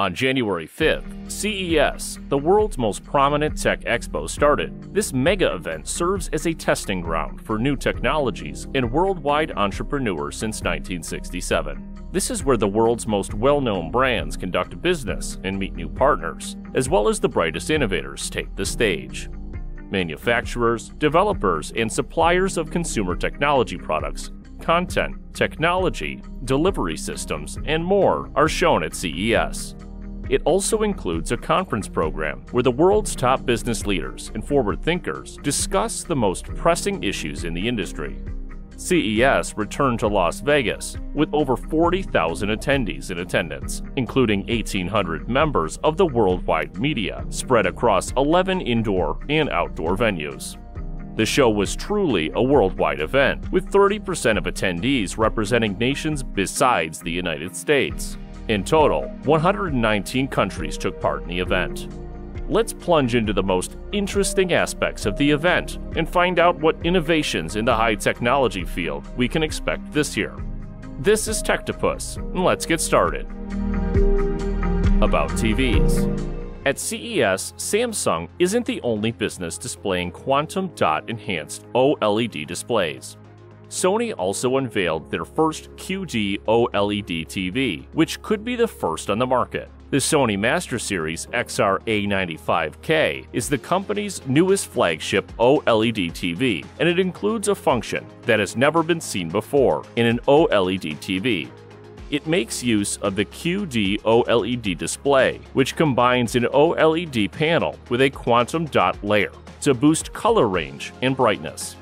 On January 5th, CES, the world's most prominent tech expo, started. This mega event serves as a testing ground for new technologies and worldwide entrepreneurs since 1967. This is where the world's most well-known brands conduct business and meet new partners, as well as the brightest innovators take the stage. Manufacturers, developers, and suppliers of consumer technology products, content, technology, delivery systems, and more are shown at CES. It also includes a conference program where the world's top business leaders and forward thinkers discuss the most pressing issues in the industry. CES returned to Las Vegas with over 40,000 attendees in attendance, including 1,800 members of the worldwide media spread across 11 indoor and outdoor venues. The show was truly a worldwide event, with 30% of attendees representing nations besides the United States. In total, 119 countries took part in the event. Let's plunge into the most interesting aspects of the event and find out what innovations in the high technology field we can expect this year. This is Techtopus, and let's get started. About TVs. At CES, Samsung isn't the only business displaying quantum dot enhanced OLED displays. Sony also unveiled their first QD OLED TV, which could be the first on the market. The Sony Master Series XR-A95K is the company's newest flagship OLED TV, and it includes a function that has never been seen before in an OLED TV. It makes use of the QD OLED display, which combines an OLED panel with a quantum dot layer to boost color range and brightness.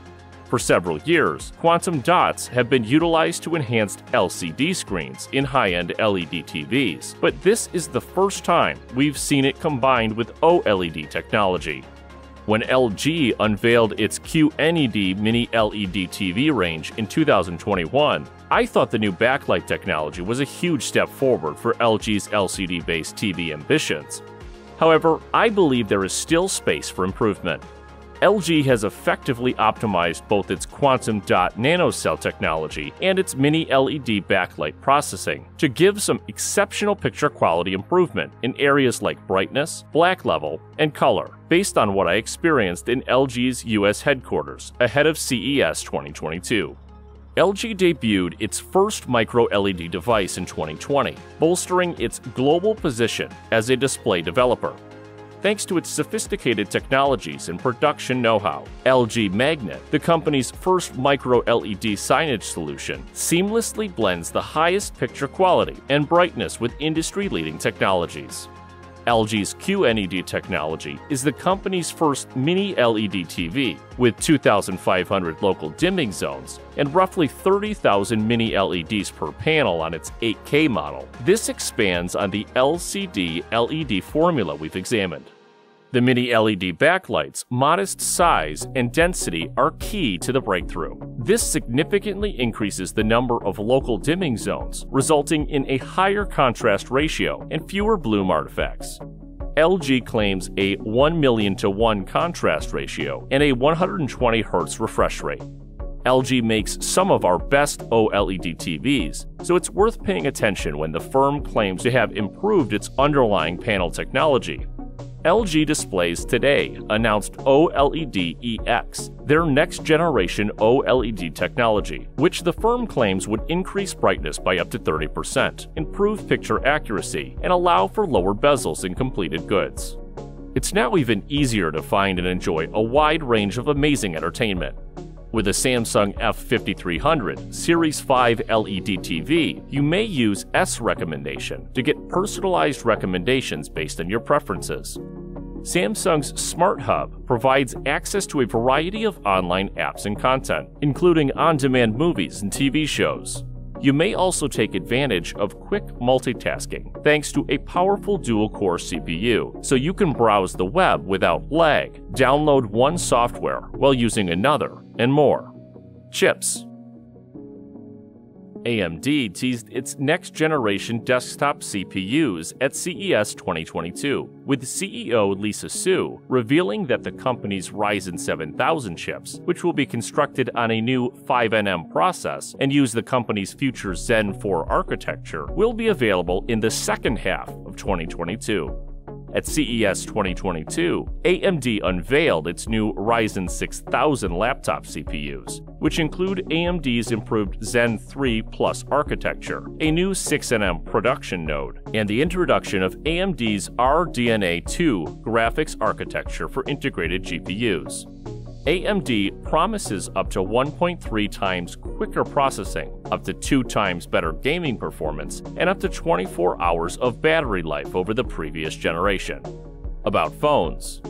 For several years, quantum dots have been utilized to enhance LCD screens in high-end LED TVs, but this is the first time we've seen it combined with OLED technology. When LG unveiled its QNED Mini LED TV range in 2021, I thought the new backlight technology was a huge step forward for LG's LCD-based TV ambitions. However, I believe there is still space for improvement. LG has effectively optimized both its quantum dot nanocell technology and its mini LED backlight processing to give some exceptional picture quality improvement in areas like brightness, black level, and color, based on what I experienced in LG's US headquarters ahead of CES 2022. LG debuted its first micro-LED device in 2020, bolstering its global position as a display developer. Thanks to its sophisticated technologies and production know-how, LG Magnet, the company's first micro-LED signage solution, seamlessly blends the highest picture quality and brightness with industry-leading technologies. LG's QNED technology is the company's first mini LED TV, with 2,500 local dimming zones and roughly 30,000 mini LEDs per panel on its 8K model. This expands on the LCD LED formula we've examined. The mini LED backlight's modest size and density are key to the breakthrough. This significantly increases the number of local dimming zones, resulting in a higher contrast ratio and fewer bloom artifacts. LG claims a 1,000,000:1 contrast ratio and a 120 Hz refresh rate. LG makes some of our best OLED TVs, so it's worth paying attention when the firm claims to have improved its underlying panel technology. LG Displays today announced OLED-EX, their next-generation OLED technology, which the firm claims would increase brightness by up to 30%, improve picture accuracy, and allow for lower bezels in completed goods. It's now even easier to find and enjoy a wide range of amazing entertainment. With a Samsung F5300 Series 5 LED TV, you may use S recommendation to get personalized recommendations based on your preferences. Samsung's Smart Hub provides access to a variety of online apps and content, including on-demand movies and TV shows. You may also take advantage of quick multitasking thanks to a powerful dual-core CPU, so you can browse the web without lag, download one software while using another, and more. Chips. AMD teased its next-generation desktop CPUs at CES 2022, with CEO Lisa Su revealing that the company's Ryzen 7000 chips, which will be constructed on a new 5nm process and use the company's future Zen 4 architecture, will be available in the second half of 2022. At CES 2022, AMD unveiled its new Ryzen 6000 laptop CPUs, which include AMD's improved Zen 3 Plus architecture, a new 6nm production node, and the introduction of AMD's RDNA 2 graphics architecture for integrated GPUs. AMD promises up to 1.3 times quicker processing, up to 2 times better gaming performance, and up to 24 hours of battery life over the previous generation. About phones.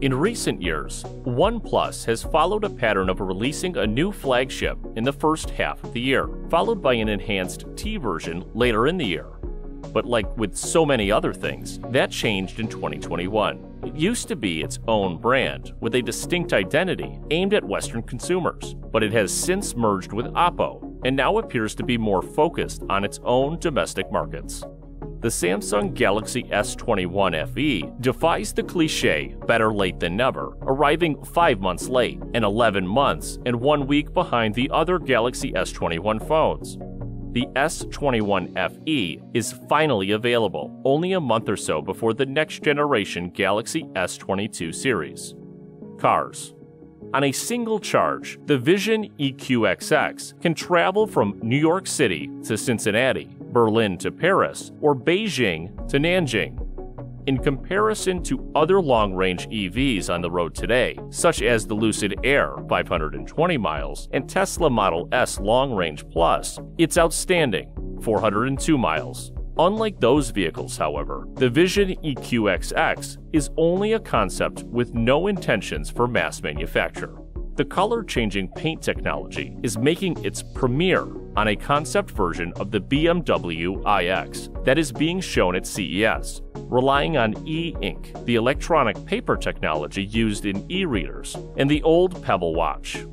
In recent years, OnePlus has followed a pattern of releasing a new flagship in the first half of the year, followed by an enhanced T version later in the year. But like with so many other things, that changed in 2021. It used to be its own brand, with a distinct identity aimed at Western consumers, but it has since merged with Oppo, and now appears to be more focused on its own domestic markets. The Samsung Galaxy S21 FE defies the cliché better late than never, arriving 5 months late and 11 months and 1 week behind the other Galaxy S21 phones. The S21 FE is finally available, only a month or so before the next generation Galaxy S22 series. Cars. On a single charge, the Vision EQXX can travel from New York City to Cincinnati, Berlin to Paris, or Beijing to Nanjing. In comparison to other long-range EVs on the road today, such as the Lucid Air 520 miles and Tesla Model S Long Range Plus, it's outstanding, 402 miles. Unlike those vehicles, however, the Vision EQXX is only a concept with no intentions for mass manufacture. The color-changing paint technology is making its premiere on a concept version of the BMW iX that is being shown at CES, relying on e-ink, the electronic paper technology used in e-readers, and the old Pebble watch.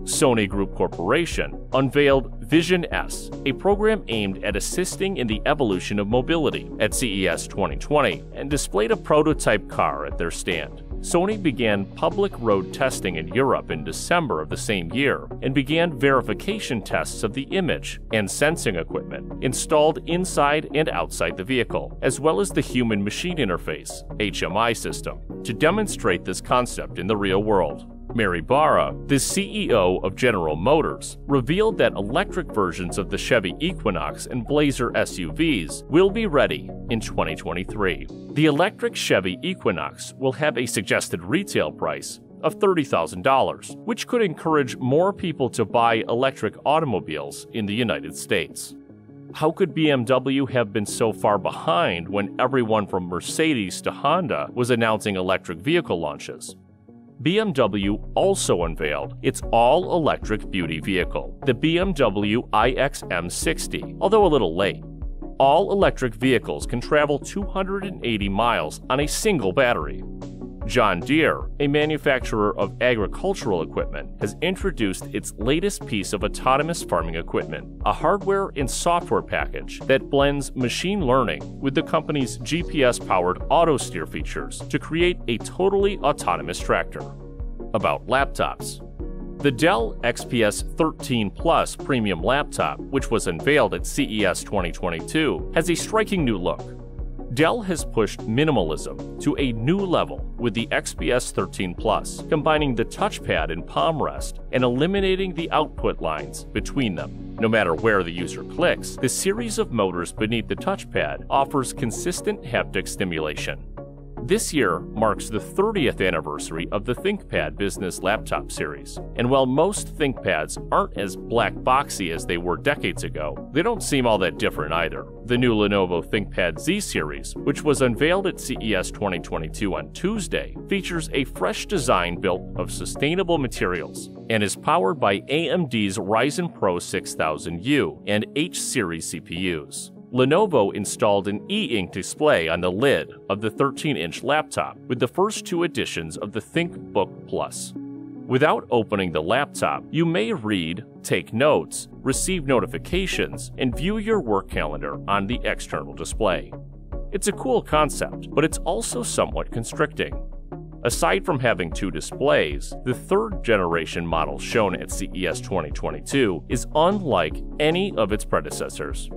Sony Group Corporation unveiled Vision S, a program aimed at assisting in the evolution of mobility, at CES 2020, and displayed a prototype car at their stand. Sony began public road testing in Europe in December of the same year and began verification tests of the image and sensing equipment installed inside and outside the vehicle, as well as the human-machine interface (HMI) system, to demonstrate this concept in the real world. Mary Barra, the CEO of General Motors, revealed that electric versions of the Chevy Equinox and Blazer SUVs will be ready in 2023. The electric Chevy Equinox will have a suggested retail price of $30,000, which could encourage more people to buy electric automobiles in the United States. How could BMW have been so far behind when everyone from Mercedes to Honda was announcing electric vehicle launches? BMW also unveiled its all-electric beauty vehicle, the BMW iX M60, although a little late. All-electric vehicles can travel 280 miles on a single battery. John Deere, a manufacturer of agricultural equipment, has introduced its latest piece of autonomous farming equipment, a hardware and software package that blends machine learning with the company's GPS-powered auto-steer features to create a totally autonomous tractor. About laptops. The Dell XPS 13 Plus premium laptop, which was unveiled at CES 2022, has a striking new look. Dell has pushed minimalism to a new level with the XPS 13 Plus, combining the touchpad and palm rest and eliminating the output lines between them. No matter where the user clicks, the series of motors beneath the touchpad offers consistent haptic stimulation. This year marks the 30th anniversary of the ThinkPad business laptop series, and while most ThinkPads aren't as black boxy as they were decades ago, they don't seem all that different either. The new Lenovo ThinkPad Z series, which was unveiled at CES 2022 on Tuesday, features a fresh design built of sustainable materials and is powered by AMD's Ryzen Pro 6000U and H-series CPUs. Lenovo installed an e-ink display on the lid of the 13-inch laptop with the first 2 editions of the ThinkBook Plus. Without opening the laptop, you may read, take notes, receive notifications, and view your work calendar on the external display. It's a cool concept, but it's also somewhat constricting. Aside from having two displays, the third-generation model shown at CES 2022 is unlike any of its predecessors.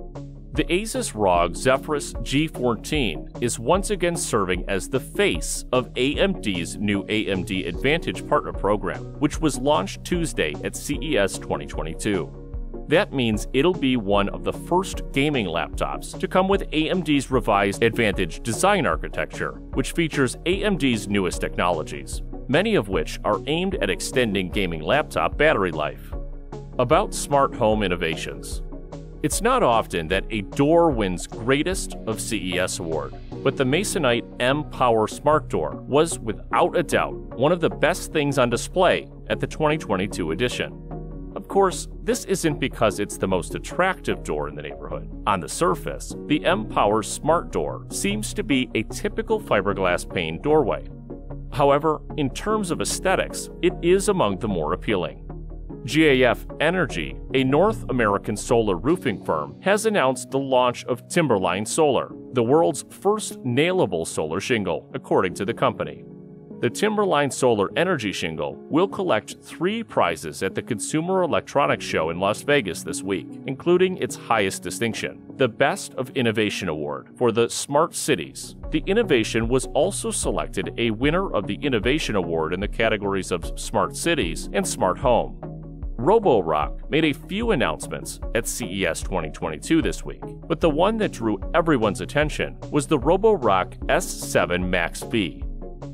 The Asus ROG Zephyrus G14 is once again serving as the face of AMD's new AMD Advantage Partner Program, which was launched Tuesday at CES 2022. That means it'll be one of the first gaming laptops to come with AMD's revised Advantage design architecture, which features AMD's newest technologies, many of which are aimed at extending gaming laptop battery life. About smart home innovations. It's not often that a door wins Greatest of CES award, but the Masonite M-Power Smart Door was, without a doubt, one of the best things on display at the 2022 edition. Of course, this isn't because it's the most attractive door in the neighborhood. On the surface, the M-Power Smart Door seems to be a typical fiberglass pane doorway. However, in terms of aesthetics, it is among the more appealing. GAF Energy, a North American solar roofing firm, has announced the launch of Timberline Solar, the world's first nailable solar shingle, according to the company. The Timberline Solar Energy Shingle will collect 3 prizes at the Consumer Electronics Show in Las Vegas this week, including its highest distinction, the Best of Innovation Award for the Smart Cities. The innovation was also selected a winner of the Innovation Award in the categories of Smart Cities and Smart Home. Roborock made a few announcements at CES 2022 this week, but the one that drew everyone's attention was the Roborock S7 Max V.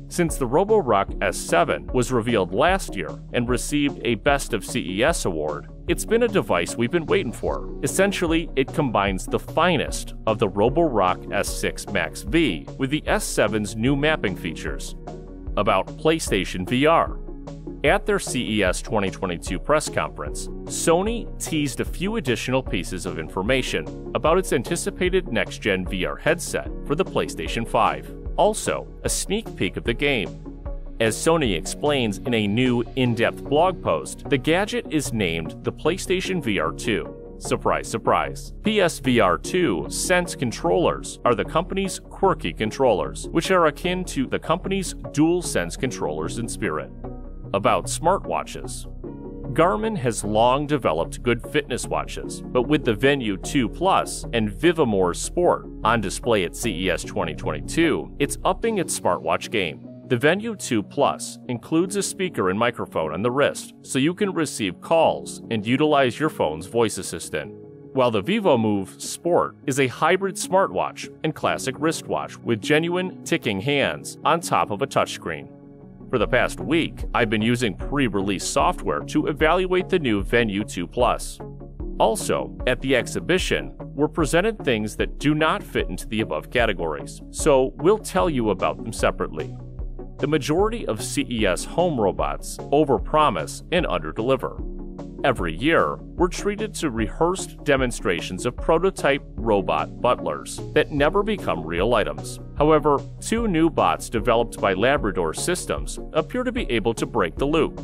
Since the Roborock S7 was revealed last year and received a Best of CES award, it's been a device we've been waiting for. Essentially, it combines the finest of the Roborock S6 Max V with the S7's new mapping features. About PlayStation VR. At their CES 2022 press conference, Sony teased a few additional pieces of information about its anticipated next-gen VR headset for the PlayStation 5. Also, a sneak peek of the game. As Sony explains in a new, in-depth blog post, the gadget is named the PlayStation VR 2. Surprise, surprise. PSVR 2 Sense controllers are the company's quirky controllers, which are akin to the company's DualSense controllers in spirit. About smartwatches. Garmin has long developed good fitness watches, but with the Venue 2 Plus and Vivamore Sport on display at CES 2022, it's upping its smartwatch game. The Venue 2 Plus includes a speaker and microphone on the wrist, so you can receive calls and utilize your phone's voice assistant. While the Vivamove Sport is a hybrid smartwatch and classic wristwatch with genuine ticking hands on top of a touchscreen. For the past week, I've been using pre-release software to evaluate the new Venue 2 Plus. Also, at the exhibition, were presented things that do not fit into the above categories, so we'll tell you about them separately. The majority of CES home robots overpromise and underdeliver. Every year, we're treated to rehearsed demonstrations of prototype robot butlers that never become real items. However, 2 new bots developed by Labrador Systems appear to be able to break the loop.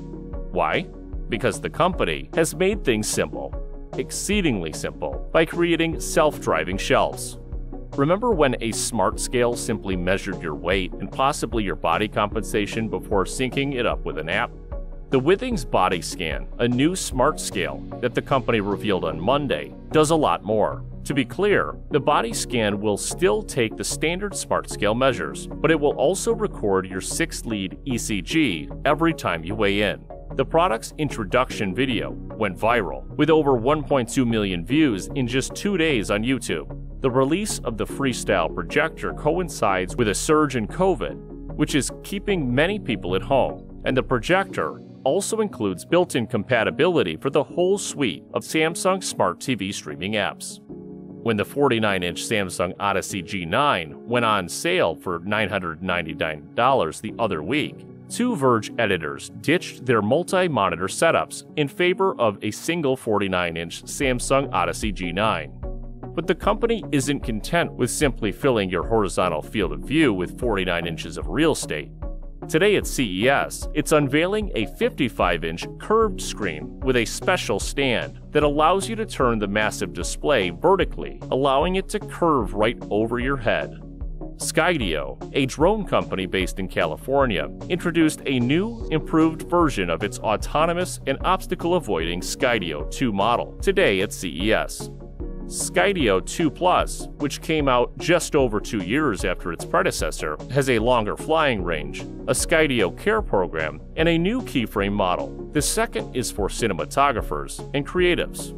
Why? Because the company has made things simple, exceedingly simple, by creating self-driving shelves. Remember when a smart scale simply measured your weight and possibly your body compensation before syncing it up with an app? The Withings Body Scan, a new smart scale that the company revealed on Monday, does a lot more. To be clear, the body scan will still take the standard smart scale measures, but it will also record your 6-lead ECG every time you weigh in. The product's introduction video went viral, with over 1.2 million views in just 2 days on YouTube. The release of the Freestyle projector coincides with a surge in COVID, which is keeping many people at home, and the projector also includes built-in compatibility for the whole suite of Samsung Smart TV streaming apps. When the 49-inch Samsung Odyssey G9 went on sale for $999 the other week, 2 Verge editors ditched their multi-monitor setups in favor of a single 49-inch Samsung Odyssey G9. But the company isn't content with simply filling your horizontal field of view with 49 inches of real estate. Today at CES, it's unveiling a 55-inch curved screen with a special stand that allows you to turn the massive display vertically, allowing it to curve right over your head. Skydio, a drone company based in California, introduced a new, improved version of its autonomous and obstacle-avoiding Skydio 2 model today at CES. Skydio 2 Plus, which came out just over 2 years after its predecessor, has a longer flying range, a Skydio Care program, and a new keyframe model. The second is for cinematographers and creatives.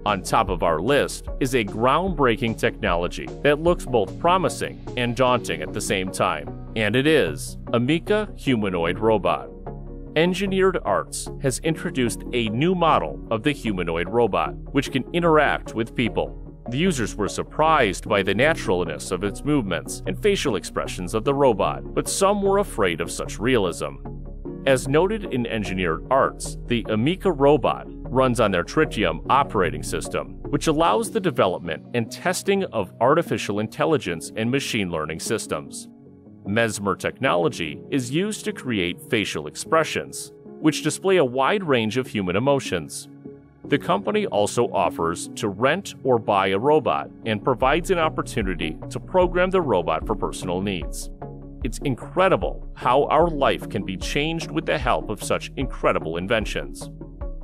On top of our list is a groundbreaking technology that looks both promising and daunting at the same time, and it is Ameca Humanoid Robot. Engineered Arts has introduced a new model of the humanoid robot, which can interact with people. The users were surprised by the naturalness of its movements and facial expressions of the robot, but some were afraid of such realism. As noted in Engineered Arts, the Ameca robot runs on their Tritium operating system, which allows the development and testing of artificial intelligence and machine learning systems. Mesmer technology is used to create facial expressions, which display a wide range of human emotions. The company also offers to rent or buy a robot and provides an opportunity to program the robot for personal needs. It's incredible how our life can be changed with the help of such incredible inventions.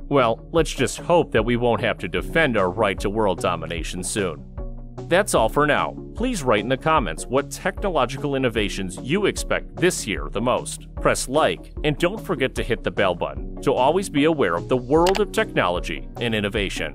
Well, let's just hope that we won't have to defend our right to world domination soon. That's all for now. Please write in the comments what technological innovations you expect this year the most. Press like, and don't forget to hit the bell button to always be aware of the world of technology and innovation.